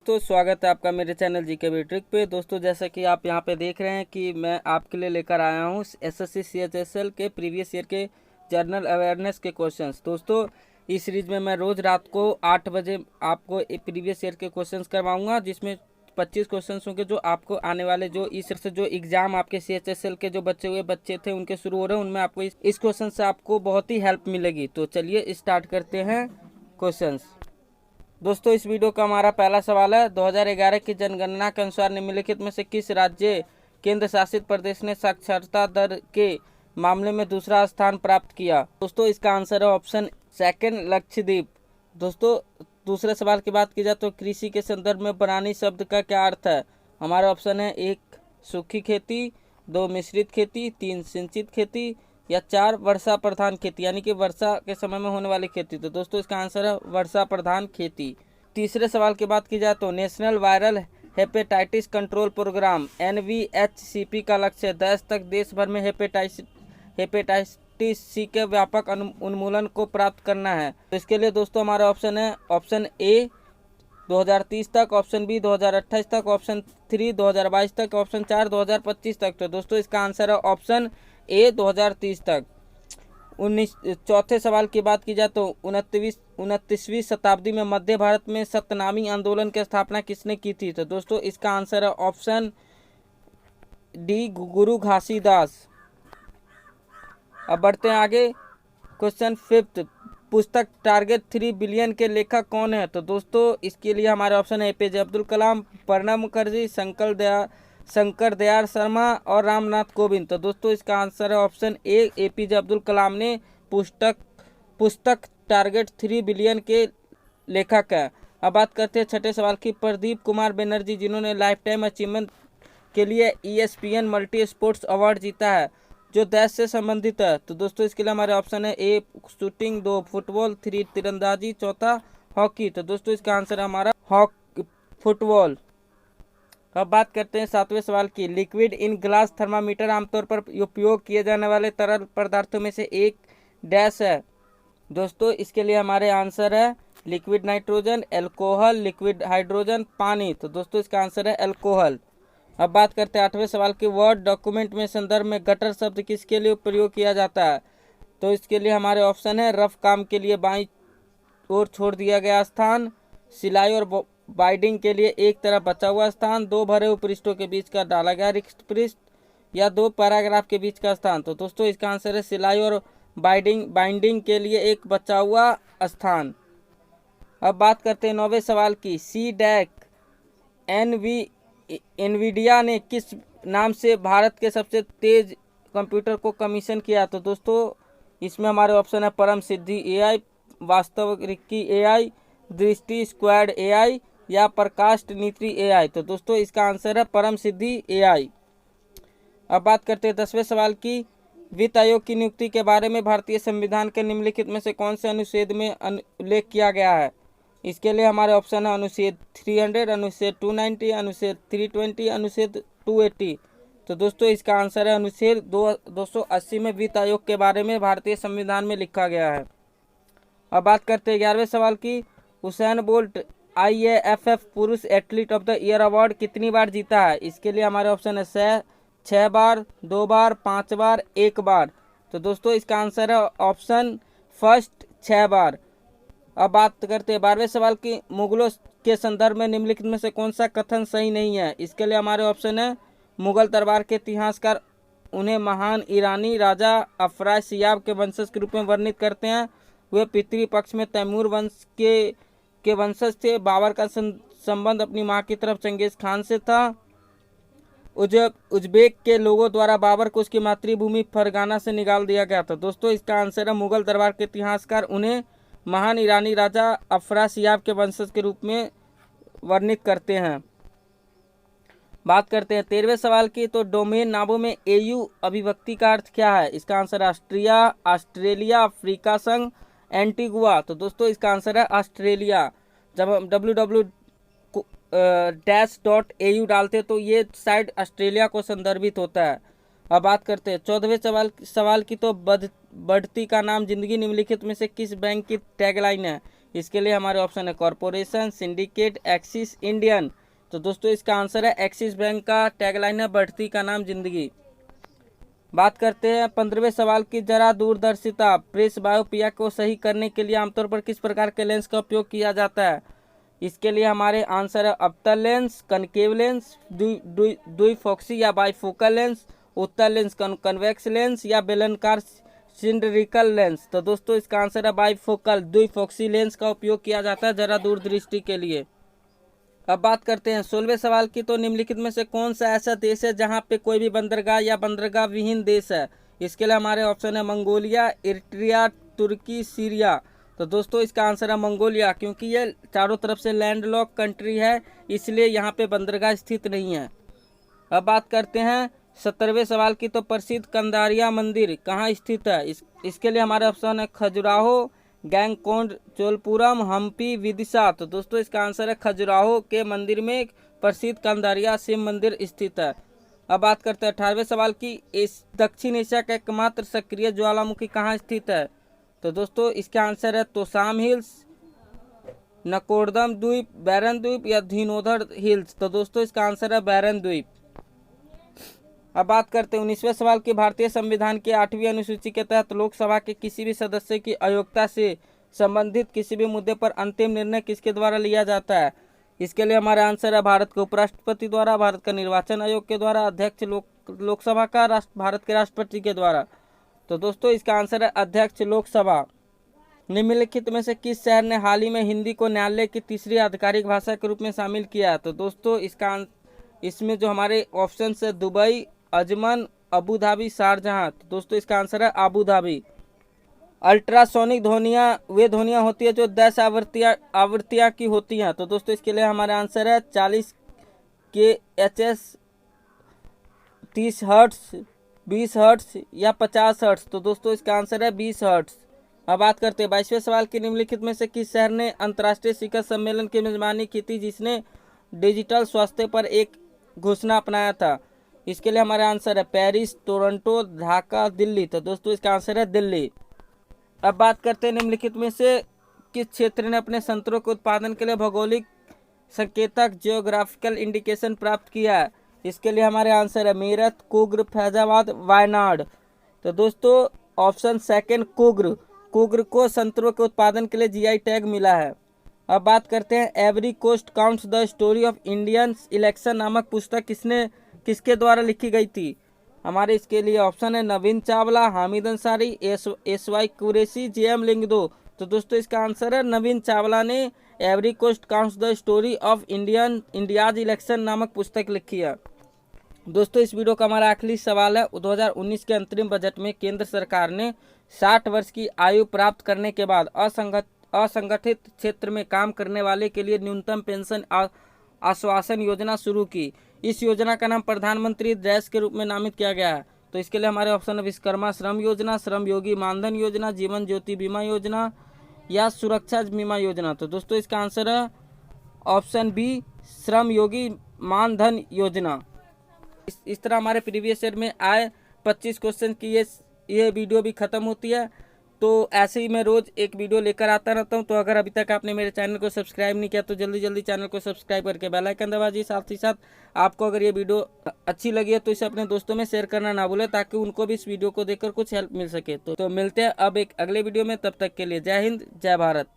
तो स्वागत है आपका मेरे चैनल जी के बी ट्रिक पे। दोस्तों जैसा कि आप यहां पे देख रहे हैं कि मैं आपके लिए लेकर आया हूं एसएससी सीएचएसएल के प्रीवियस ईयर के जनरल अवेयरनेस के क्वेश्चंस। दोस्तों इस सीरीज में मैं रोज़ रात को 8 बजे आपको प्रीवियस ईयर के क्वेश्चंस करवाऊंगा, जिसमें 25 क्वेश्चन होंगे जो आपको आने वाले जो इस ईयर से जो एग्जाम आपके सीएचएसएल के जो बच्चे थे उनके शुरू हो रहे हैं, उनमें आपको इस क्वेश्चन से आपको बहुत ही हेल्प मिलेगी। तो चलिए स्टार्ट करते हैं क्वेश्चंस। दोस्तों इस वीडियो का हमारा पहला सवाल है, 2011 की जनगणना के अनुसार निम्नलिखित में से किस राज्य केंद्र शासित प्रदेश ने साक्षरता दर के मामले में दूसरा स्थान प्राप्त किया? दोस्तों इसका आंसर है ऑप्शन सेकंड, लक्षद्वीप। दोस्तों दूसरे सवाल की बात की जाए तो कृषि के संदर्भ में बनानी शब्द का क्या अर्थ है? हमारा ऑप्शन है 1 सूखी खेती, 2 मिश्रित खेती, 3 सिंचित खेती या 4 वर्षा प्रधान खेती, यानी कि वर्षा के समय में होने वाली खेती। तो दोस्तों इसका आंसर है वर्षा प्रधान खेती। तीसरे सवाल की बात की जाए तो national viral hepatitis control programme NVHCP का लक्ष्य 10 तक देश भर में हेपेटाइटिस सी के व्यापक उन्मूलन को प्राप्त करना है। तो इसके लिए दोस्तों हमारा ऑप्शन है ऑप्शन ए 2030 तक, ऑप्शन बी 2028 तक, ऑप्शन 3 2022 तक, ऑप्शन 4 2025 तक। तो दोस्तों इसका आंसर है ऑप्शन ए 2030 तक। चौथे सवाल की बात की जाए तो 29वीं शताब्दी में मध्य भारत में सतनामी आंदोलन की स्थापना किसने की थी? तो दोस्तों इसका आंसर है ऑप्शन डी गुरु घासीदास। अब बढ़ते हैं आगे। क्वेश्चन 5, पुस्तक टारगेट 3 बिलियन के लेखक कौन है? तो दोस्तों इसके लिए हमारे ऑप्शन है APJ अब्दुल कलाम, प्रणब मुखर्जी, शंकर दयाल शर्मा और रामनाथ कोविंद। तो दोस्तों इसका आंसर है option A APJ Abdul Kalam ने पुस्तक टारगेट 3 बिलियन के लेखक है। अब बात करते हैं छठे सवाल की। प्रदीप कुमार बनर्जी जिन्होंने लाइफ टाइम अचीवमेंट के लिए ESPN मल्टी स्पोर्ट्स अवार्ड जीता है, जो देश से संबंधित है। तो दोस्तों इसके लिए हमारे ऑप्शन है ए शूटिंग, 2 फुटबॉल, 3 तीरंदाजी, चौथा हॉकी। तो दोस्तों इसका आंसर है हमारा फुटबॉल। अब बात करते हैं सातवें सवाल की। लिक्विड इन ग्लास थर्मामीटर आमतौर पर उपयोग किए जाने वाले तरल पदार्थों में से एक डैश है। दोस्तों इसके लिए हमारे आंसर है liquid nitrogen, alcohol, liquid hydrogen, पानी। तो दोस्तों इसका आंसर है एल्कोहल। अब बात करते हैं आठवें सवाल की। वर्ड डॉक्यूमेंट में संदर्भ में गटर शब्द किसके लिए प्रयोग किया जाता है? तो इसके लिए हमारे ऑप्शन है रफ काम के लिए बाईं ओर छोड़ दिया गया स्थान, सिलाई और बाइंडिंग के लिए एक तरफ बचा हुआ स्थान, 2 भरे हुए पृष्ठों के बीच का डाला गया रिक्त पृष्ठ या 2 पैराग्राफ के बीच का स्थान। तो दोस्तों इसका आंसर है सिलाई और बाइंडिंग के लिए एक बचा हुआ स्थान। अब बात करते हैं 9वें सवाल की। एनवीडिया ने किस नाम से भारत के सबसे तेज कंप्यूटर को कमीशन किया? तो दोस्तों इसमें हमारे ऑप्शन है परम सिद्धि AI, वास्तविकी AI, दृष्टि स्क्वाड AI या प्रकाश नीति AI। तो दोस्तों इसका आंसर है परम सिद्धि AI। अब बात करते हैं 10वें सवाल की। वित्त आयोग की नियुक्ति के बारे में भारतीय संविधान के निम्नलिखित में से कौन से अनुच्छेद में उल्लेख किया गया है? इसके लिए हमारे ऑप्शन है अनुच्छेद 300, अनुच्छेद 290, अनुच्छेद 320, अनुच्छेद 280। तो दोस्तों इसका आंसर है अनुच्छेद 280 में वित्त आयोग के बारे में भारतीय संविधान में लिखा गया है। अब बात करते हैं 11वें सवाल की। उसेन बोल्ट IAFF पुरुष athlete of the year award कितनी बार जीता है? इसके लिए हमारे ऑप्शन है 6 बार, 2 बार, 5 बार, 1 बार। तो दोस्तों इसका आंसर है ऑप्शन फर्स्ट 6 बार। अब बात करते हैं 12वें सवाल की। मुगलों के संदर्भ में निम्नलिखित में से कौन सा कथन सही नहीं है? इसके लिए हमारे ऑप्शन है मुगल दरबार के इतिहासकार उन्हें महान ईरानी राजा अफरासियाब के वंशज के रूप में वर्णित करते हैं। वे पितृपक्ष में तैमूर वंश के वंशज थे। बाबर का संबंध अपनी मां की तरफ चंगेज खान से था। उज्बेक के लोगों द्वारा बाबर को उसकी मातृभूमि फरगाना से निकाल दिया गया था। दोस्तों इसका आंसर है मुगल दरबार के इतिहासकार उन्हें महान ईरानी राजा अफरासियाब के वंशज के रूप में वर्णित करते हैं। बात करते हैं 13वें सवाल की। तो डोमेन नामों में AU अभिव्यक्ति का अर्थ क्या है? इसका आंसर है ऑस्ट्रेलिया, अफ्रीका संघ, एंटीगुआ। तो दोस्तों इसका आंसर है ऑस्ट्रेलिया। जब हम www.au डालते तो ये साइट ऑस्ट्रेलिया को संदर्भित होता है। अब बात करते हैं 14वें सवाल की। तो बढ़ती का नाम जिंदगी निम्नलिखित में से किस बैंक की टैगलाइन है? इसके लिए हमारे ऑप्शन है कॉरपोरेशन, सिंडिकेट, एक्सिस, इंडियन। तो दोस्तों इसका आंसर है एक्सिस बैंक का टैगलाइन है बढ़ती का नाम जिंदगी। बात करते हैं 15वें सवाल की, जरा दूरदर्शिता प्रेस बायोपिया को सही करने के लिए आमतौर पर किस प्रकार के लेंस का उपयोग किया जाता है। इसके लिए हमारे आंसर है अवतल लेंस, कनकेव लेंस, द्विफोक्सी या बाइफोकल लेंस, उत्तल लेंस, कन्वेक्स लेंस या बेलनाकार सिलिंड्रिकल लेंस। तो दोस्तों इसका आंसर है बाइफोकल द्विफोक्सी लेंस का उपयोग किया जाता है जरा दूर दृष्टि के लिए। अब बात करते हैं 16वें सवाल की, तो निम्नलिखित में से कौन सा ऐसा देश है जहां पे कोई भी बंदरगाह या बंदरगाह विहीन देश है। इसके लिए हमारे ऑप्शन है मंगोलिया, इरिट्रिया, तुर्की, सीरिया। तो दोस्तों इसका आंसर है मंगोलिया, क्योंकि ये चारों तरफ से लैंडलॉक कंट्री है, इसलिए यहाँ पे बंदरगाह स्थित नहीं है। अब बात करते हैं 17वें सवाल की, तो प्रसिद्ध कंदारिया मंदिर कहाँ स्थित है। इसके लिए हमारे ऑप्शन है खजुराहो, गैंगकोंड, चोलपुरम, हम्पी, विदिशा। तो दोस्तों इसका आंसर है खजुराहो के मंदिर में प्रसिद्ध कंदारिया शिव मंदिर स्थित है। अब बात करते हैं 18वें सवाल की, इस दक्षिण एशिया का एकमात्र सक्रिय ज्वालामुखी कहाँ स्थित है। तो दोस्तों इसका आंसर है तोसाम हिल्स, नकोरदम द्वीप, बैरन द्वीप या धीनोधर हिल्स। तो दोस्तों इसका आंसर है बैरन द्वीप। अब बात करते हैं 19वें सवाल की, भारतीय संविधान की 8वीं अनुसूची के तहत लोकसभा के किसी भी सदस्य की अयोग्यता से संबंधित किसी भी मुद्दे पर अंतिम निर्णय किसके द्वारा लिया जाता है। इसके लिए हमारा आंसर है भारत के उपराष्ट्रपति द्वारा, भारत का निर्वाचन आयोग के द्वारा, अध्यक्ष लोकसभा का भारत के राष्ट्रपति के द्वारा। तो दोस्तों इसका आंसर है अध्यक्ष लोकसभा। निम्नलिखित में से किस शहर ने हाल ही में हिंदी को न्यायालय की तीसरी आधिकारिक भाषा के रूप में शामिल किया। तो दोस्तों इसमें जो हमारे ऑप्शन है दुबई, अजमान, अबू धाबी, शारजहां। तो दोस्तों इसका आंसर है अबू धाबी। अल्ट्रासोनिक ध्वनियाँ वे ध्वनियाँ होती है जो 10 आवृत्तियाँ की होती हैं। तो दोस्तों इसके लिए हमारा आंसर है 40 kHz, 30 हर्ट्स, 20 हर्ट्स या 50 हर्ट्स। तो दोस्तों इसका आंसर है 20 हर्ट्स। अब बात करते हैं 22वें सवाल की, निम्नलिखित में से किस शहर ने अंतर्राष्ट्रीय शिखर सम्मेलन की मेजबानी की थी जिसने डिजिटल स्वास्थ्य पर एक घोषणा अपनाया था। इसके लिए हमारा आंसर है पेरिस, टोरंटो, ढाका, दिल्ली। तो दोस्तों इसका आंसर है दिल्ली। अब बात करते हैं निम्नलिखित में से किस क्षेत्र ने अपने संतरों के उत्पादन के लिए भौगोलिक संकेतक जियोग्राफिकल इंडिकेशन प्राप्त किया है। इसके लिए हमारे आंसर है मेरठ, कुग्र, फैजाबाद, वायनाड। तो दोस्तों ऑप्शन सेकंड कुग्र को संतरों के उत्पादन के लिए जीआई टैग मिला है। अब बात करते हैं every cost counts the story of Indian election नामक पुस्तक किसके द्वारा लिखी गई थी। हमारे इसके लिए ऑप्शन है Naveen Chawla, Hamid Ansari, S Y Quraishi, JM Lyngdoh. तो दोस्तों इसका आंसर है नवीन चावला ने every cost counts the story of India's election नामक पुस्तक लिखी है। दोस्तों इस वीडियो का हमारा आखिरी सवाल है, 2019 के अंतरिम बजट में केंद्र सरकार ने 60 वर्ष की आयु प्राप्त करने के बाद असंगठित क्षेत्र में काम करने वाले के लिए न्यूनतम पेंशन आश्वासन योजना शुरू की। इस योजना का नाम प्रधानमंत्री डैश के रूप में नामित किया गया है। तो इसके लिए हमारे ऑप्शन है विश्वकर्मा श्रम योजना, श्रम योगी मानधन योजना, जीवन ज्योति बीमा योजना या सुरक्षा बीमा योजना। तो दोस्तों इसका आंसर है ऑप्शन बी, श्रम योगी मानधन योजना। इस तरह हमारे प्रीवियस ईयर में आए 25 क्वेश्चन की ये वीडियो भी खत्म होती है। तो ऐसे ही मैं रोज़ एक वीडियो लेकर आता रहता हूं। तो अगर अभी तक आपने मेरे चैनल को सब्सक्राइब नहीं किया तो जल्दी चैनल को सब्सक्राइब करके बेल आइकन दबा दीजिए। साथ ही साथ आपको अगर ये वीडियो अच्छी लगी है तो इसे अपने दोस्तों में शेयर करना ना भूलें, ताकि उनको भी इस वीडियो को देखकर कुछ हेल्प मिल सके। तो मिलते हैं अब एक अगले वीडियो में, तब तक के लिए जय हिंद, जय भारत।